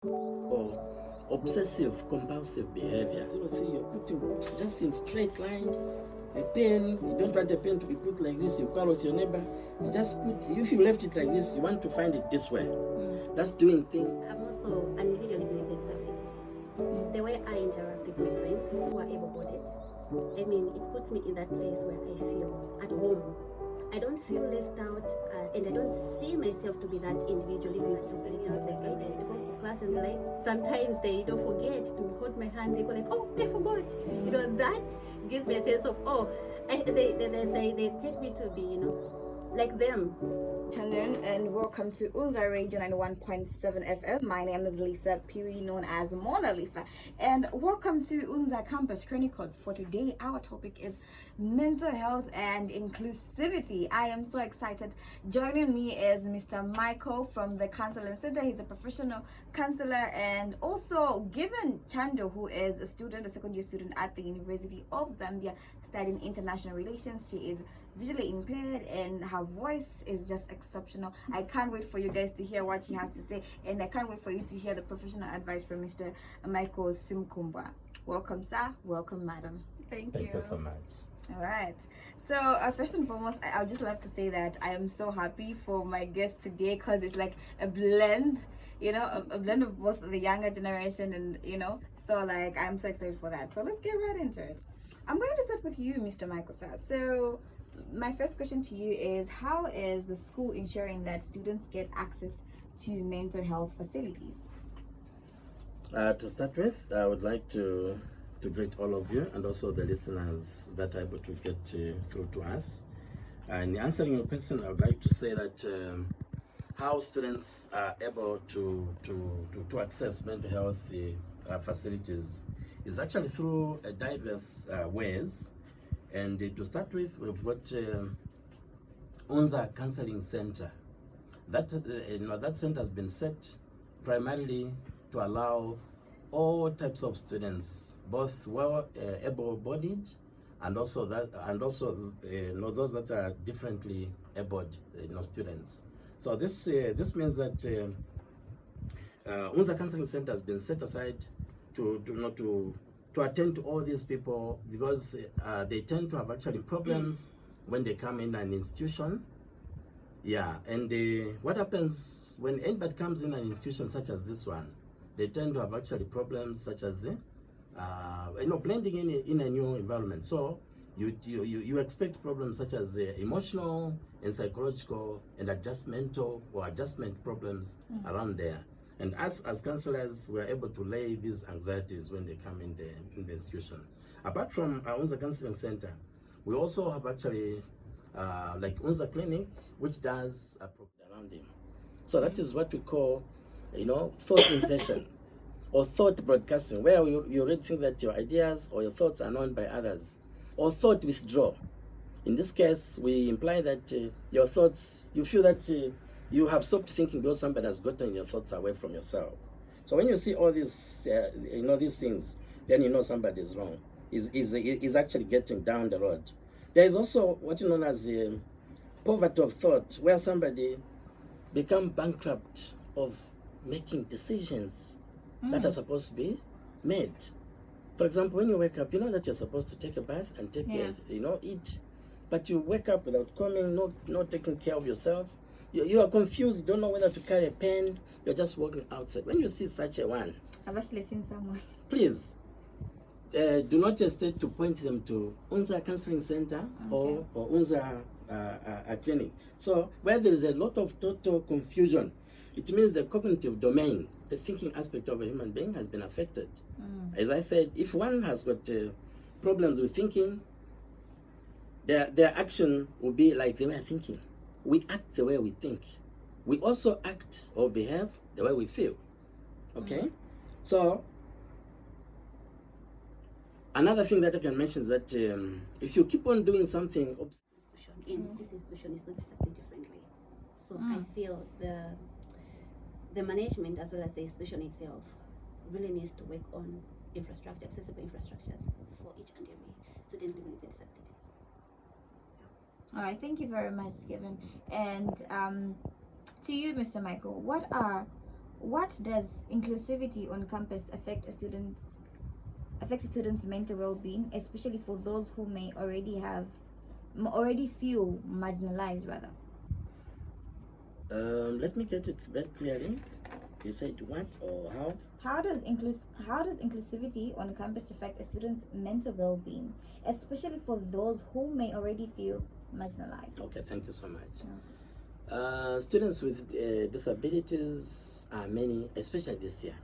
or obsessive compulsive behavior. 03, you're putting books just in straight line. A pen, you don't want a pen to be put like this, you call with your neighbor, you just put, if you left it like this, you want to find it this way. That's doing things. I'm also an individual living with disability. The way I interact with my friends who are able-bodied, I mean, it puts me in that place where I feel at home. I don't feel left out, and I don't see myself to be that individual living with disability. Like I go for class and like sometimes they don't forget to hold my hand. They go like, oh, I forgot. That gives me a sense of they take me to be like them. Afternoon and welcome to Unza Radio 91.7 FM. My name is Lisa Phire, known as Mona Lisa, and welcome to Unza Campus Chronicles. For today, our topic is mental health and inclusivity. I am so excited. Joining me is Mr. Michael from the Counseling Center. He's a professional counselor, and also Given Chando, who is a student, a second year student at the University of Zambia, studying international relations. She is visually impaired and her voice is just exceptional. I can't wait for you guys to hear what she has to say, and I can't wait for you to hear the professional advice from Mr. Michael Simkumba. Welcome, sir. Welcome, madam. Thank Thank you so much. All right. So first and foremost, I would just love to say that I am so happy for my guest today because it's like a blend, a blend of both the younger generation and so like I'm so excited for that. So let's get right into it. I'm going to start with you, Mr. Michael, sir. So my first question to you is, how is the school ensuring that students get access to mental health facilities? To start with, I would like to greet all of you and also the listeners that are able to get through to us. And answering your question, I would like to say that how students are able to access mental health facilities is actually through diverse ways. And to start with, we've got Unza Counseling Center. That center has been set primarily to allow all types of students, both able-bodied and also those that are differently abled students. So this means that Unza Counseling Center has been set aside to attend to all these people, because they tend to have actually problems when they come in an institution. Yeah, and what happens when anybody comes in an institution such as this one, they tend to have actually problems such as blending in a new environment. So you expect problems such as emotional and psychological and adjustment problems around there. And as counselors, we are able to lay these anxieties when they come in the institution. Apart from our Unza Counseling Center, we also have actually like Unza Clinic, which does a program around him. So that is what we call, thought insertion or thought broadcasting, where you already think that your ideas or your thoughts are known by others, or thought withdrawal. In this case, we imply that your thoughts, you feel that you have stopped thinking because somebody has gotten your thoughts away from yourself. So when you see all these, these things, then somebody is wrong. Is actually getting down the road. There is also what is known as poverty of thought, where somebody become bankrupt of making decisions that are supposed to be made. For example, when you wake up, you know that you're supposed to take a bath and eat, but you wake up without coming, not taking care of yourself. You are confused, don't know whether to carry a pen, you're just walking outside. When you see such a one, I've actually seen someone. Please, do not hesitate to point them to Unza Counseling Center or Unza Clinic. So where there is a lot of total confusion, it means the cognitive domain, the thinking aspect of a human being has been affected. As I said, if one has got problems with thinking, their action will be like they were thinking. We act the way we think. We also act or behave the way we feel. Okay? So, another thing that I can mention is that if you keep on doing something, in this institution is not accepted differently. So I feel the management as well as the institution itself really needs to work on infrastructure, accessible infrastructures for each and every student living with disability. All right, thank you very much, Given. And to you, Mr. Michael, what are what does inclusivity on campus affect a student's mental well-being, especially for those who may already feel marginalized rather? Let me get it very clearly. You said what or how? How does inclusivity on campus affect a student's mental well-being, especially for those who may already feel marginalized? Okay, thank you so much. Yeah. Students with disabilities are many, especially this year.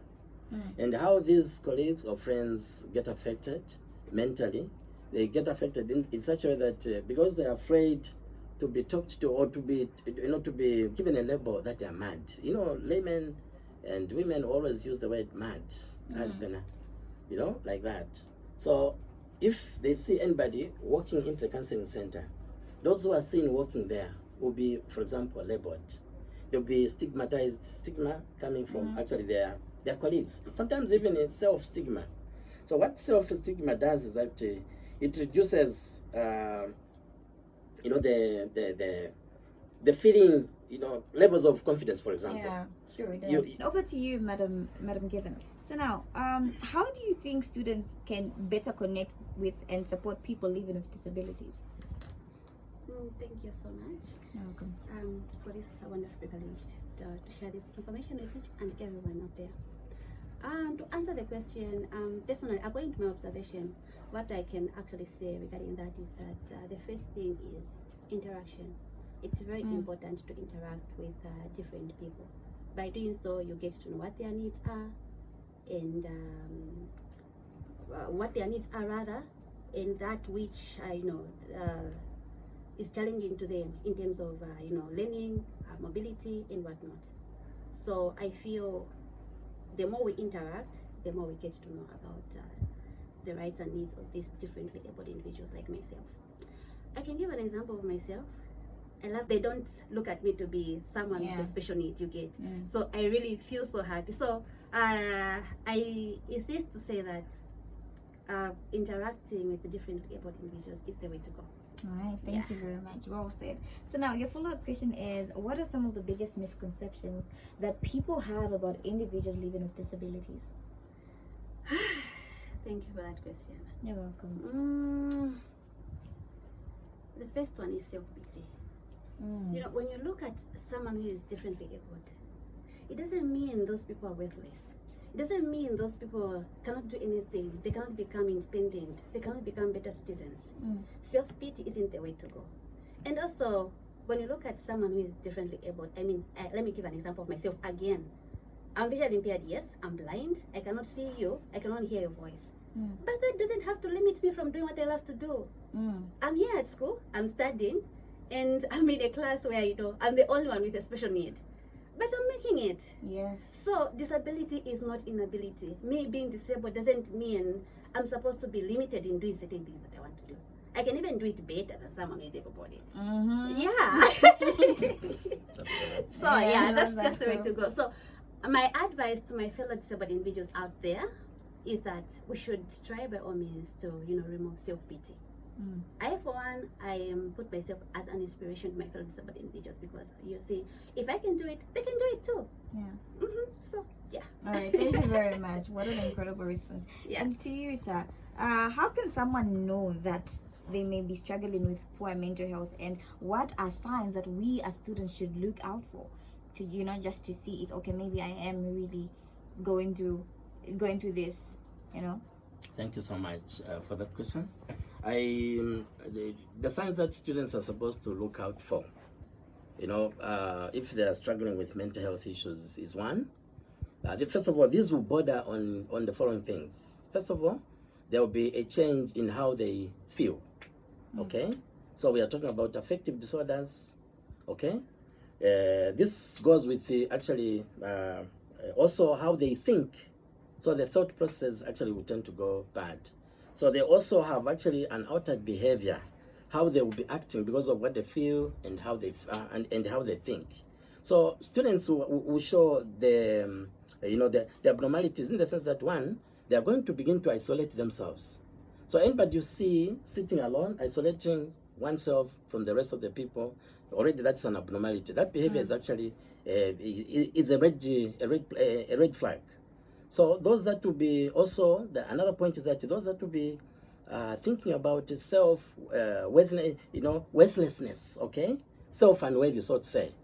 Mm. And how these colleagues or friends get affected mentally, they get affected in such a way that because they're afraid to be talked to or to be given a label that they're mad. Laymen and women always use the word mad, like that. So if they see anybody walking into the counseling center, those who are seen walking there will be, for example, labeled. They'll be stigmatized, stigma coming from actually their colleagues. Sometimes even a self-stigma. So what self-stigma does is that it reduces, the feeling, levels of confidence, for example. Yeah, sure it does. Over to you, Madam Given. So now, how do you think students can better connect with and support people living with disabilities? Thank you so much. You're welcome. For this wonderful privilege to share this information with each and everyone out there. To answer the question, personally, according to my observation, what I can actually say regarding that is that the first thing is interaction. It's very important to interact with different people. By doing so, you get to know what their needs are, and and that which is challenging to them in terms of learning, mobility, and whatnot. So I feel the more we interact, the more we get to know about the rights and needs of these differently abled individuals like myself. I can give an example of myself. They don't look at me to be someone with a special need, you get. So I really feel so happy. So I insist to say that interacting with the differently abled individuals is the way to go. All right, thank you very much. Well said. So now your follow-up question is, what are some of the biggest misconceptions that people have about individuals living with disabilities? Thank you for that question. You're welcome. The first one is self-pity. When you look at someone who is differently abled, it doesn't mean those people are worthless. It doesn't mean those people cannot do anything. They cannot become independent. They cannot become better citizens. Self-pity isn't the way to go. And also, when you look at someone who is differently abled, let me give an example of myself again. I'm visually impaired, yes. I'm blind. I cannot see you. I can only hear your voice. But that doesn't have to limit me from doing what I love to do. I'm here at school. I'm studying. And I'm in a class where, I'm the only one with a special need. But I'm making it. Yes. So disability is not inability. Me being disabled doesn't mean I'm supposed to be limited in doing certain things that I want to do. I can even do it better than someone who is able-bodied. Yeah. So that's just the way to go. So my advice to my fellow disabled individuals out there is that we should strive by all means to remove self-pity. I, for one, put myself as an inspiration to my fellow disabled individuals, because you see, if I can do it, they can do it too. Yeah. So yeah. All right. Thank you very much. What an incredible response. Yeah. And to you, sir, how can someone know that they may be struggling with poor mental health, and what are signs that we as students should look out for to just to see if maybe I am really going through this, Thank you so much for that question. The signs that students are supposed to look out for, if they are struggling with mental health issues, is one. First of all, these will border on the following things. First of all, there will be a change in how they feel. Okay, so we are talking about affective disorders. Okay, this goes with also how they think. So the thought process actually will tend to go bad. So they also have actually an altered behavior, how they will be acting because of what they feel and how they and how they think. So students will show the abnormalities in the sense that, one, they are going to begin to isolate themselves. So anybody you see sitting alone, isolating oneself from the rest of the people, already that's an abnormality. That behavior is actually is a red flag. So those that will be also, another point is that those that will be thinking about worthlessness, okay, self-unworthy, so to say,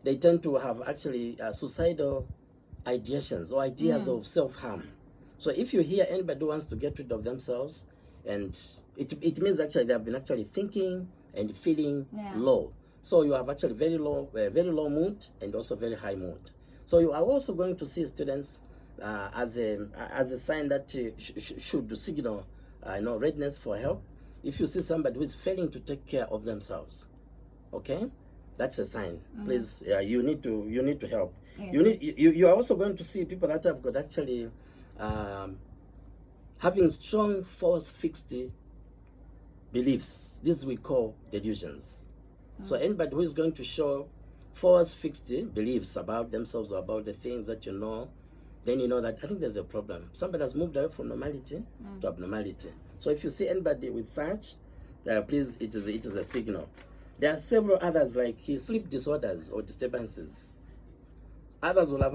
they tend to have actually suicidal ideations or ideas of self-harm. So if you hear anybody who wants to get rid of themselves, and it means actually they have been actually thinking and feeling low. So you have actually very low mood and also very high mood. So you are also going to see students as a sign that should signal readiness for help. If you see somebody who is failing to take care of themselves, okay, that's a sign. Please, you need to help. Yes, you are also going to see people that have got actually having strong false fixed beliefs. This we call delusions. So anybody who is going to show false fixed beliefs about themselves or about the things that you know, then you know that I think there's a problem. Somebody has moved away from normality to abnormality. So if you see anybody with such, please, it is a signal. There are several others like sleep disorders or disturbances. Others will have